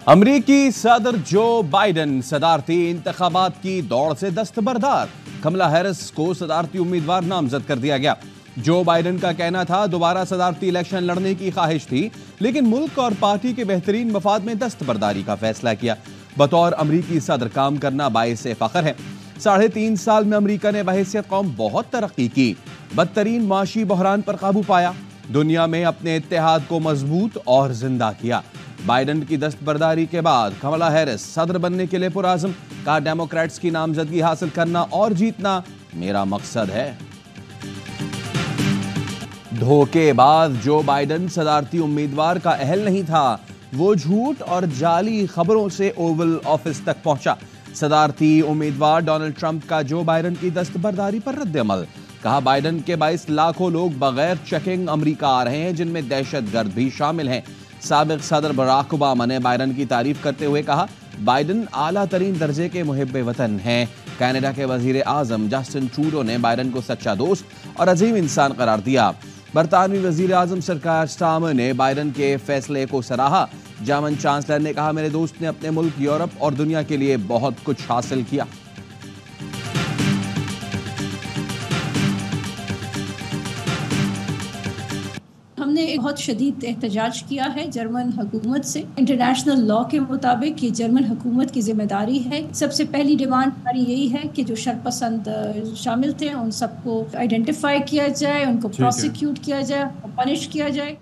अमरीकी सदर जो बाइडन सदारती इंतखाबात की दौड़ से दस्तबरदार। कमला हैरिस को सदारती उम्मीदवार नामजद कर दिया गया। जो बाइडन का कहना था दोबारा सदारती इलेक्शन लड़ने की ख्वाहिश थी, लेकिन मुल्क और पार्टी के बेहतरीन मफाद में दस्तबरदारी का फैसला किया। बतौर अमरीकी सदर काम करना बाइस फख्र है। 3.5 साल में अमरीका ने बहैसियत कौम बहुत तरक्की की, बदतरीन माशी बहरान पर काबू पाया, दुनिया में अपने इत्तेहाद को मजबूत और जिंदा किया। बाइडन की दस्तबरदारी के बाद कमला हैरिस सदर बनने के लिए पुरआज़म। कहा, डेमोक्रेट्स की नामजदगी हासिल करना और जीतना मेरा मकसद है। धोखेबाज जो बाइडन सदारती उम्मीदवार का अहल नहीं था, वो झूठ और जाली खबरों से ओवल ऑफिस तक पहुंचा। सदारती उम्मीदवार डोनाल्ड ट्रंप का जो बाइडन की दस्तबरदारी पर रद्द-ए-अमल। कहा, बाइडन के 22 लाखों लोग बगैर चेकिंग अमरीका आ रहे हैं, जिनमें दहशतगर्द भी शामिल हैं। साबिक सदर बराक ओबामा ने बाइडन की तारीफ करते हुए कहा, बाइडन आला तरीन दर्जे के मुहिब्बे वतन हैं। कनाडा के वजीर आजम जस्टिन ट्रूडो ने बाइडन को सच्चा दोस्त और अजीम इंसान करार दिया। बरतानवी वजीर आजम सरकार स्टार्मर ने बाइडन के फैसले को सराहा। जर्मन चांसलर ने कहा, मेरे दोस्त ने अपने मुल्क, यूरोप और दुनिया के लिए बहुत कुछ हासिल किया। हमने एक बहुत शदीद एहतजाज किया है जर्मन हुकूमत से। इंटरनेशनल लॉ के मुताबिक ये जर्मन हुकूमत की जिम्मेदारी है। सबसे पहली डिमांड हमारी यही है कि जो शरपसंद शामिल थे उन सबको आइडेंटिफाई किया जाए, उनको प्रोसिक्यूट किया जाए, पनिश किया जाए।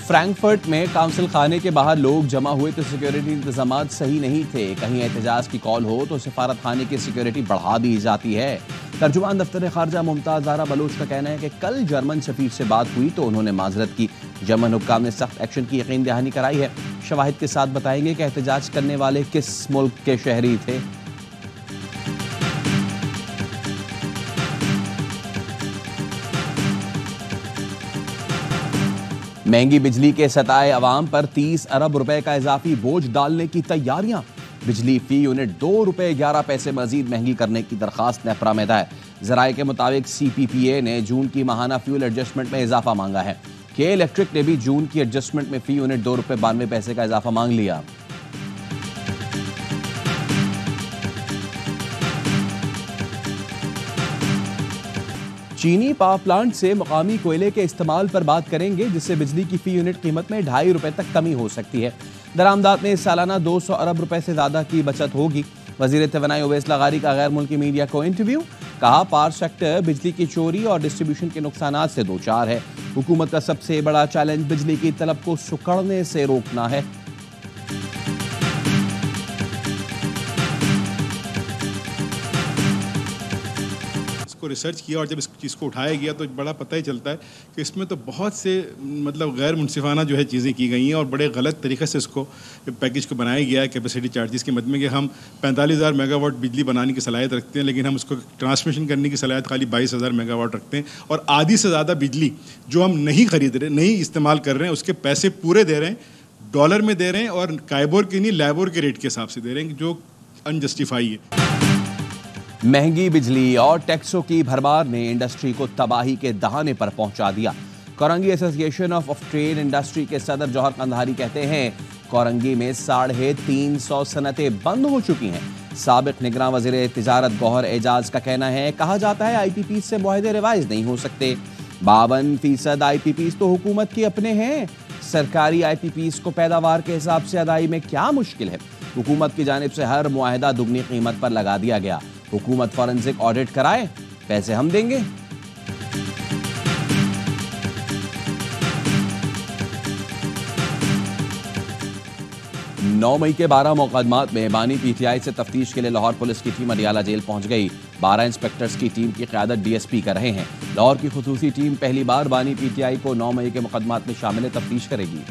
फ्रैंकफर्ट में काउंसिल खाने के बाहर लोग जमा हुए तो सिक्योरिटी इंतजामात सही नहीं थे। कहीं एहतजाज की कॉल हो तो सफारत खाने की सिक्योरिटी बढ़ा दी जाती है। तर्जुमान दफ्तर खारजा मुमताज ज़ारा बलोच का कहना है कि कल जर्मन सफीर से बात हुई तो उन्होंने माजरत की। जर्मन हुक्काम ने सख्त एक्शन की यकीन दहानी कराई है। शवाहिद के साथ बताएंगे कि एहतजाज करने वाले किस मुल्क के शहरी थे। महंगी बिजली के सताए अवाम पर 30 अरब रुपए का इजाफी बोझ डालने की तैयारियां। बिजली फी यूनिट 2 रुपए 11 पैसे मजीद महंगी करने की दरखास्त नेफ्रा में है। जराये के मुताबिक CPPA ने जून की माहाना फ्यूल एडजस्टमेंट में इजाफा मांगा है। के इलेक्ट्रिक ने भी जून की एडजस्टमेंट में फी यूनिट 2 रुपए 92 पैसे का इजाफा मांग लिया। चीनी पावर प्लांट से मुकामी कोयले के इस्तेमाल पर बात करेंगे, जिससे बिजली की फी यूनिट कीमत में 2.5 रुपए तक कमी हो सकती है। दरामदात में सालाना 200 अरब रुपए से ज्यादा की बचत होगी। वजीर तवानाई ओवैस लगारी का गैर मुल्की मीडिया को इंटरव्यू। कहा, पावर सेक्टर बिजली की चोरी और डिस्ट्रीब्यूशन के नुकसानात से दो चार है। हुकूमत का सबसे बड़ा चैलेंज बिजली की तलब को सुकड़ने से रोकना है। रिसर्च किया और जब इस चीज़ को उठाया गया तो बड़ा पता ही चलता है कि इसमें तो बहुत से गैर मुनसिफाना जो है चीज़ें की गई हैं और बड़े गलत तरीके से इसको पैकेज को बनाया गया है। कैपेसिटी चार्जेस के मद में कि हम 45,000 मेगावाट बिजली बनाने की सलाहियत रखते हैं, लेकिन हम उसको ट्रांसमिशन करने की सलाहियत खाली 22,000 मेगावाट रखते हैं और आधी से ज़्यादा बिजली जो हम नहीं खरीद रहे, नहीं इस्तेमाल कर रहे हैं, उसके पैसे पूरे दे रहे हैं, डॉलर में दे रहे हैं और काइबोर के नहीं लैबोर के रेट के हिसाब से दे रहे हैं, जो अनजस्टिफाई है। महंगी बिजली और टैक्सों की भरमार ने इंडस्ट्री को तबाही के दहाने पर पहुंचा दिया। Korangi association of trade industry के सदर जौहर कंधारी कहते हैं, कोरंगी में 350 सनतें बंद हो चुकी हैं। साबिक निगरान वजीर तिजारत गौहर एजाज का कहना है, कहा जाता है IPPs से मुआहदे रिवाइज नहीं हो सकते। 52% IPPs तो हुकूमत के अपने हैं। सरकारी IPPs को पैदावार के हिसाब से अदाई में क्या मुश्किल है। हुकूमत की जानिब से हर मुआहदा दुगनी कीमत पर लगा दिया गया। हुकूमत फॉरेंसिक ऑडिट कराए, पैसे हम देंगे। नौ मई के 12 मुकदमात में बानी PTI से तफ्तीश के लिए लाहौर पुलिस की टीम अडियाला जेल पहुंच गई। 12 इंस्पेक्टर्स की टीम की क़यादत DSP कर रहे हैं। लाहौर की खुसूसी टीम पहली बार बानी PTI को 9 मई के मुकदमात में शामिल तफ्तीश करेगी।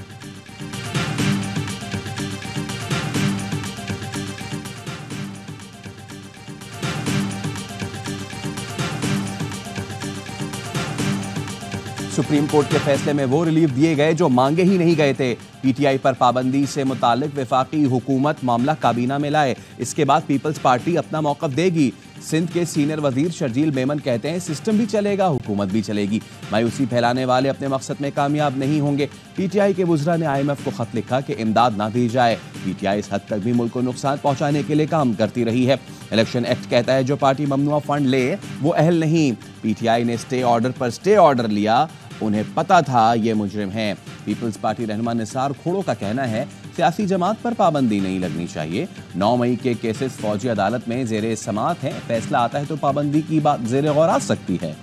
सुप्रीम कोर्ट के फैसले में वो रिलीफ दिए गए जो मांगे ही नहीं गए थे। PTI पर पाबंदी से मुतालिक वफाकी हुकूमत मामला काबीना में लाए। इसके बाद पीपल्स पार्टी अपना मौक़िफ़ देगी। सिंध के सीनियर वजीर शर्जील मेमन कहते हैं सिस्टम भी चलेगा, हुकूमत भी चलेगी। मायूसी फैलाने वाले अपने मकसद में कामयाब नहीं होंगे। पीटीआई के वुज़रा ने IMF को खत लिखा कि इमदाद ना दी जाए। पीटीआई इस हद तक भी मुल्क को नुकसान पहुंचाने के लिए काम करती रही है। इलेक्शन एक्ट कहता है जो पार्टी ममनुआ फंड ले वो अहल नहीं। पीटीआई ने स्टे ऑर्डर पर स्टे ऑर्डर लिया, उन्हें पता था ये मुजरिम हैं। पीपल्स पार्टी रहनुमा निसार खोड़ो का कहना है सियासी जमात पर पाबंदी नहीं लगनी चाहिए। 9 मई के केसेस फौजी अदालत में जेरे समात हैं, फैसला आता है तो पाबंदी की बात जेरे गौर आ सकती है।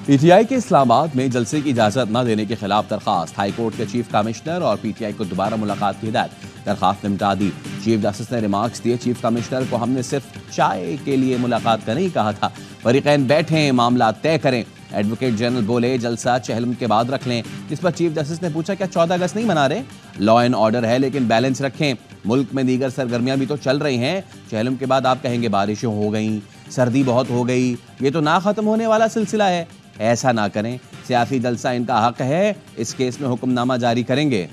पीटीआई के इस्लामाबाद में जलसे की इजाजत न देने के खिलाफ दरखास्त। हाईकोर्ट के चीफ कमिश्नर और पीटीआई को दोबारा मुलाकात की हिदायत। दरखास्त निपटा दी। चीफ जस्टिस ने रिमार्क्स दिए, चीफ कमिश्नर को हमने सिर्फ चाय के लिए मुलाकात का नहीं कहा था, फरीकैन बैठें मामला तय करें। एडवोकेट जनरल बोले जलसा चहलम के बाद रख लें। इस पर चीफ जस्टिस ने पूछा क्या 14 अगस्त नहीं मना रहे? लॉ एंड ऑर्डर है लेकिन बैलेंस रखें, मुल्क में दीगर सरगर्मियां भी तो चल रही हैं। चहलम के बाद आप कहेंगे बारिशें हो गई, सर्दी बहुत हो गई, ये तो ना खत्म होने वाला सिलसिला है। ऐसा ना करें, सियासी जलसा इनका हक है, इस केस में हुक्मनामा जारी करेंगे।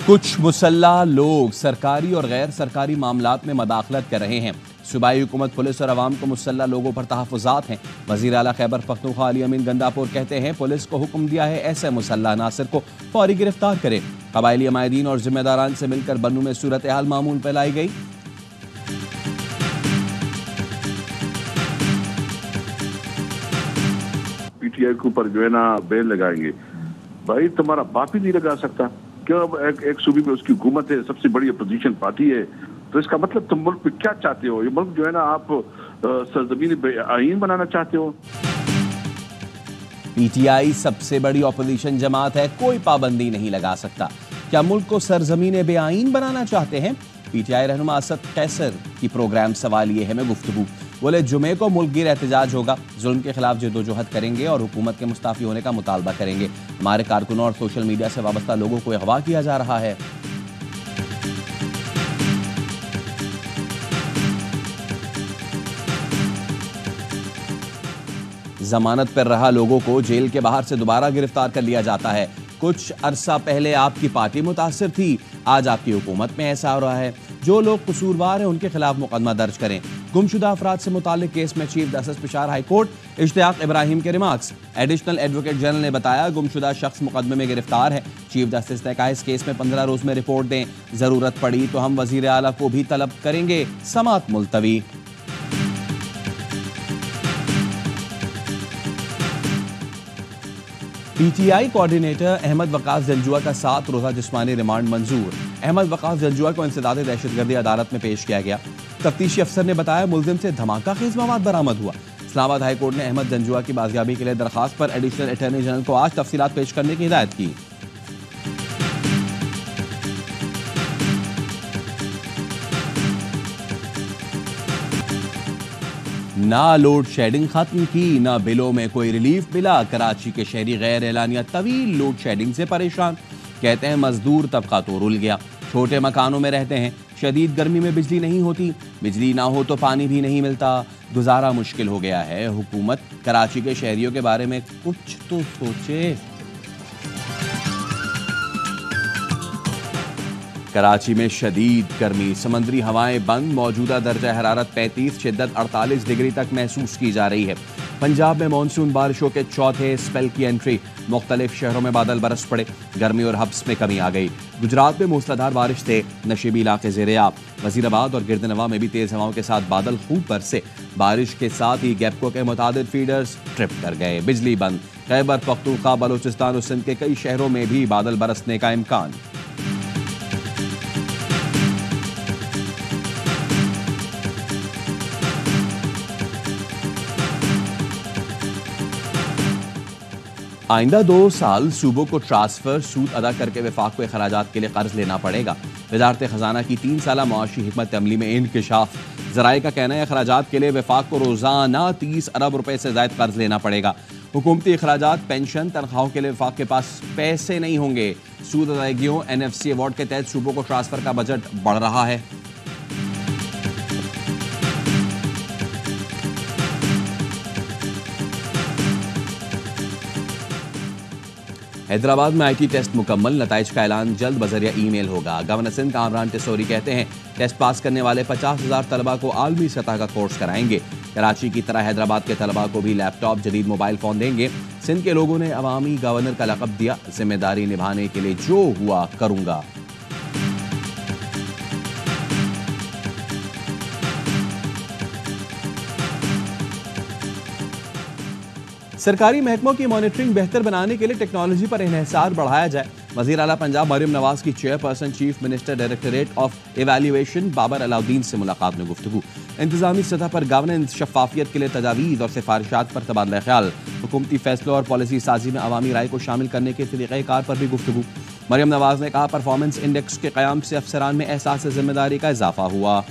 कुछ मुसल्ला लोग सरकारी और गैर सरकारी मामलात में मदाखलत कर रहे हैं। सूबाई हुकूमत, पुलिस और अवाम को मुसल्ला लोगों पर तहफ़्फ़ुज़ात हैं। वज़ीर आला खैबर पख्तूनख्वा अली अमीन गंदापुर कहते हैं पुलिस को हुक्म दिया है ऐसे मुसल्ला नासिर को फौरी गिरफ्तार करे। कबायली अमायदीन और जिम्मेदारान से मिलकर बन्नू में सूरत हाल मामूल पर लाई गई। पीटीआई के ऊपर जो है ना बेल लगाएंगे, भाई तुम्हारा बाप ही नहीं लगा सकता क्यों? एक सूबे में उसकी हुकूमत है, सबसे बड़ी अपोजिशन पार्टी है, तो इसका मतलब तुम मुल्क में क्या चाहते हो? ये मुल्क जो है ना आप सरजमीन आईन बनाना चाहते हो। पीटीआई सबसे बड़ी अपोजिशन जमात है, कोई पाबंदी नहीं लगा सकता। क्या मुल्क को सरजमीन बेआईन बनाना चाहते हैं? पीटीआई रहनुमा असद कैसर की प्रोग्राम सवाल ये है में गुफ्तगू। बोले जुमे को मुल्क गिर एहतजाज होगा, जुल्म के खिलाफ जद्दोजहद करेंगे और हुकूमत के मुस्ताफी होने का मुतालबा करेंगे। हमारे कारकुनों और सोशल मीडिया से वाबस्ता लोगों को अगवा किया जा रहा है। जमानत पर रहा लोगों को जेल के बाहर से दोबारा गिरफ्तार कर लिया जाता है। कुछ अरसा पहले आपकी पार्टी मुतासिर थी, आज आपकी हुकूमत में ऐसा हो रहा है। जो लोग कसूरवार हैं उनके खिलाफ मुकदमा दर्ज करें। गुमशुदा अफराद से मुताल्लिक केस में chief justice Peshawar high court Ishtiaq Ibrahim के रिमार्क्स। एडिशनल एडवोकेट जनरल ने बताया गुमशुदा शख्स मुकदमे में गिरफ्तार है। चीफ जस्टिस ने कहा इस केस में 15 रोज में रिपोर्ट दें, जरूरत पड़ी तो हम वजीर आला को भी तलब करेंगे। समात मुलतवी। पीटीआई कोऑर्डिनेटर अहमद वकास जंजुआ का 7 रोजा जिस्मानी रिमांड मंजूर। अहमद वकास जंजुआ को इंसदाद दहशतगर्दी अदालत में पेश किया गया। तफ्तीशी अफसर ने बताया मुलजिम से धमाका खेज मवाद बरामद हुआ। इस्लामाबाद हाई कोर्ट ने अहमद जंजुआ की बाजियाबी के लिए दरखास्त पर एडिशनल अटॉर्नी जनरल को आज तफसीलात पेश करने की हिदायत की। ना लोड शेडिंग खत्म की, ना बिलों में कोई रिलीफ मिला। कराची के शहरी गैर एलानिया तवील लोड शेडिंग से परेशान। कहते हैं मजदूर तबका तो रुल गया, छोटे मकानों में रहते हैं, शदीद गर्मी में बिजली नहीं होती, बिजली ना हो तो पानी भी नहीं मिलता, गुजारा मुश्किल हो गया है। हुकूमत कराची के शहरियों के बारे में कुछ तो सोचे। कराची में शदीद गर्मी, समंदरी हवाएं बंद, मौजूदा दर्जा हरारत 35, शिद्दत 48 डिग्री तक महसूस की जा रही है। पंजाब में मानसून बारिशों के चौथे स्पेल की एंट्री। मुख्तलिफ शहरों में बादल बरस पड़े, गर्मी और हब्स में कमी आ गई। गुजरात में मूसलाधार बारिश से नशीबी इलाके ज़ेरे-आब। वजीराबाद और गिरदनवा में भी तेज हवाओं के साथ बादल खूब बरसे। बारिश के साथ ही गैपको के मुतादिद फीडर्स ट्रिप कर गए, बिजली बंद। खैबर पख्तूनख्वा, बलूचिस्तान और सिंध के कई शहरों में भी बादल बरसने का इम्कान। आइंदा 2 साल सूबों को ट्रांसफर सूद अदा करके वफाक को अखराजात के लिए कर्ज लेना पड़ेगा। वजारत खजाना की 3 साला मुआशी हिकमत अमली में इंकशाफ। ज़राए का कहना है अखराजात के लिए वफाक को रोजाना 30 अरब रुपए से ज़ायद कर्ज लेना पड़ेगा। हुकूमती अखराजात, पेंशन, तनख्वाहों के लिए वफाक के पास पैसे नहीं होंगे। सूद अदायगियों, NFC अवार्ड के तहत सूबों को ट्रांसफर का बजट बढ़ रहा है। हैदराबाद में आईटी टेस्ट मुकम्मल, नताइज का ऐलान जल्द बजरिया ईमेल होगा। गवर्नर सिंध कामरान टेसोरी कहते हैं टेस्ट पास करने वाले 50,000 तलबा को आलमी सतह का कोर्स कराएंगे। कराची की तरह हैदराबाद के तलबा को भी लैपटॉप, जदीद मोबाइल फोन देंगे। सिंध के लोगों ने अवामी गवर्नर का लक़ब दिया, जिम्मेदारी निभाने के लिए जो हुआ करूंगा। सरकारी महकमों की मॉनिटरिंग बेहतर बनाने के लिए टेक्नोलॉजी पर इन्हिसार बढ़ाया जाए। वज़ीर आला पंजाब मरियम नवाज की chairperson chief minister directorate of evaluation Babar Alauddin से मुलाकात में गुफ्तगू। इंतजामी सतह पर गवर्नेंस, शफाफियत के लिए तजावीज़ और सिफारिशात पर तबादला ख्याल। हुकूमती फैसलों और पॉलिसी साजी में अवामी राय को शामिल करने के तरीक़ाकार पर भी गुफ्तगू। मरियम नवाज ने कहा परफॉर्मेंस इंडेक्स के क़याम से अफसरान में एहसास जिम्मेदारी का इजाफा हुआ।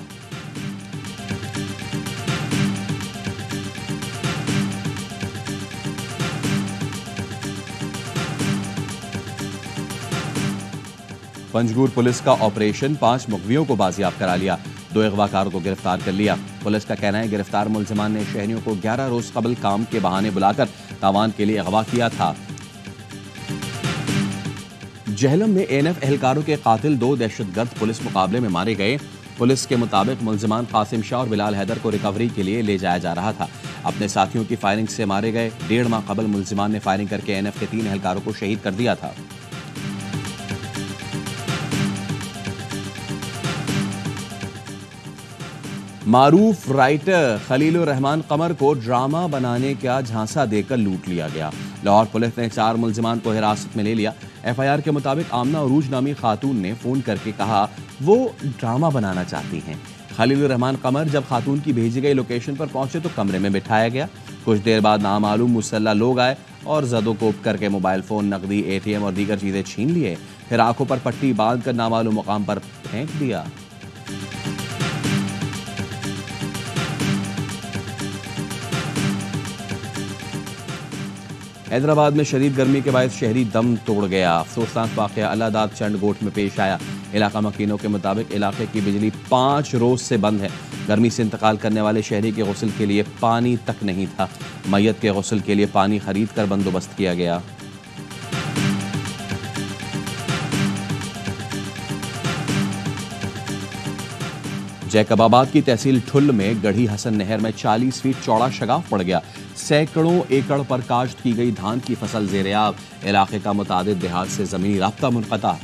पंजगूर पुलिस का ऑपरेशन 5 मुग़वियों को बाजियाब करा लिया, 2 अगवाकारों को गिरफ्तार कर लिया। पुलिस का कहना है गिरफ्तार मुलजिमान ने शहरियों को 11 रोज कबल काम के बहाने बुलाकर तावान के लिए अगवा किया था। जहलम में एएनएफ एहलकारों के कातिल 2 दहशतगर्द पुलिस मुकाबले में मारे गए। पुलिस के मुताबिक मुलजिमान कासिम शाह और बिलाल हैदर को रिकवरी के लिए ले जाया जा रहा था। अपने साथियों की फायरिंग से मारे गए। 1.5 माह कबल मुलजिमान ने फायरिंग करके एएनएफ के 3 एहलकारों को शहीद कर दिया था। मारूफ राइटर खलीलुर रहमान कमर को ड्रामा बनाने का झांसा देकर लूट लिया गया। लाहौर पुलिस ने 4 मुलजिमान को हिरासत में ले लिया। एफआईआर के मुताबिक आमना उरूज नामी खातून ने फोन करके कहा वो ड्रामा बनाना चाहती हैं। खलीलुर रहमान कमर जब खातून की भेजी गई लोकेशन पर पहुंचे तो कमरे में बिठाया गया। कुछ देर बाद नामालूम मुसल्ला लोग आए और ज़दोकोब करके मोबाइल फोन, नकदी, एटीएम और दीगर चीजें छीन लिए। फिर आंखों पर पट्टी बांधकर नामालूम मुकाम पर फेंक दिया। हैदराबाद में शदीद गर्मी के बायस शहरी दम तोड़ गया। अफसोसनाक वाक़या अलादाद चंडगोट में पेश आया। इलाका मकीनों के मुताबिक इलाके की बिजली 5 रोज से बंद है। गर्मी से इंतकाल करने वाले शहरी के गुस्ल के लिए पानी तक नहीं था। मैयत के गुस्ल के लिए पानी खरीद कर बंदोबस्त किया गया। जैकबाबाद की तहसील ठुल में गढ़ी हसन नहर में 40 फीट चौड़ा शगाफ पड़ गया। सैकड़ों एकड़ पर काश्त की गई धान की फसल ज़ेर-ए-आब। इलाके का मुतादिद देहात से ज़मीनी राब्ता मुनक़ता।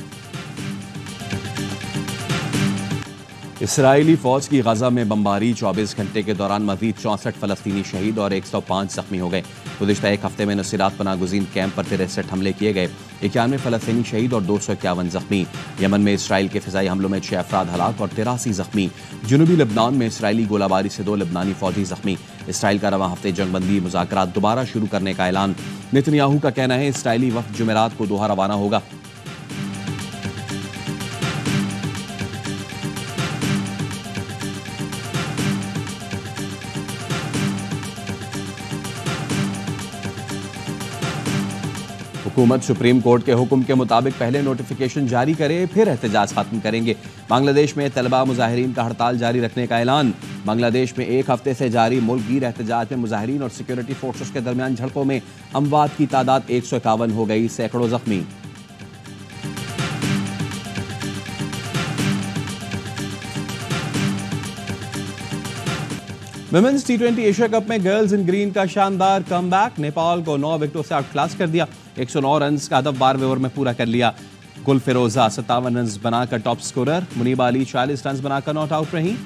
इसराइली फौज की गजा में बमबारी, 24 घंटे के दौरान मजीद 64 फलस्तीनी शहीद और 105 जख्मी हो गए। गुज़िश्ता एक हफ्ते में नुसरात पनागुज़ीन कैंप पर 63 हमले किए गए, 91 फलस्तीनी शहीद और 251 जख्मी। यमन में इसराइल के फ़िज़ाई हमलों में 6 अफराद हलाक और 83 जख्मी। जुनूबी लबनान में इसराइली गोलाबारी से 2 लबनानी फौजी जख्मी। इसराइल का रवां हफ्ते जंगबंदी मुज़ाकरात दोबारा शुरू करने का ऐलान। नेतन्याहू का कहना है इसराइली वफ़द जुमेरात को दोहा रवाना होगा। हुकूमत सुप्रीम कोर्ट के हुक्म के मुताबिक पहले नोटिफिकेशन जारी करे, फिर एहतजाज खत्म करेंगे। बांग्लादेश में तलबा मुजाहिरीन का हड़ताल जारी रखने का ऐलान। बांग्लादेश में 1 हफ्ते से जारी मुल्कगीर एहतजाज में मुजाहिरीन और सिक्योरिटी फोर्सेस के दरमियान झड़पों में अमवात की तादाद 151 हो गई, सैकड़ों जख्मी। विमेंस T20 एशिया कप में गर्ल्स इन ग्रीन का शानदार कमबैक। नेपाल को 9 विकेटों से आउट क्लास कर दिया। 109 रन का हदफ 12वें ओवर में पूरा कर लिया। गुल फिरोजा 57 रन बनाकर top scorer. Muneeba Ali 40 run बनाकर नॉट आउट रही।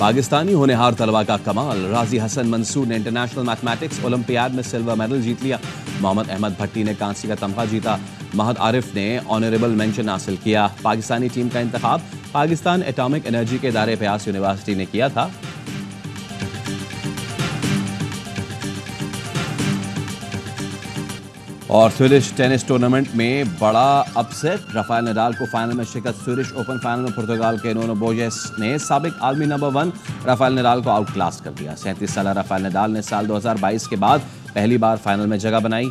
पाकिस्तानी होनहार तलबा का कमाल। राजी हसन मंसूर ने इंटरनेशनल मैथमेटिक्स ओलंपियाड में सिल्वर मेडल जीत लिया। मोहम्मद अहमद भट्टी ने कांसी का तमगा जीता। महद आरिफ ने ऑनरेबल मेंशन हासिल किया। पाकिस्तानी टीम का इंतखाब पाकिस्तान एटॉमिक एनर्जी के इदारे प्यास यूनिवर्सिटी ने किया था। और स्विडिश टेनिस टूर्नामेंट में बड़ा अपसेट। राफेल नडाल को फाइनल में शिकस्त। स्विडिश ओपन फाइनल में पुर्तगाल के नोनो बोजेस ने साबिक आलमी नंबर 1 राफेल नडाल को आउट क्लास कर दिया। 37 साल राफेल नडाल ने साल 2022 के बाद पहली बार फाइनल में जगह बनाई।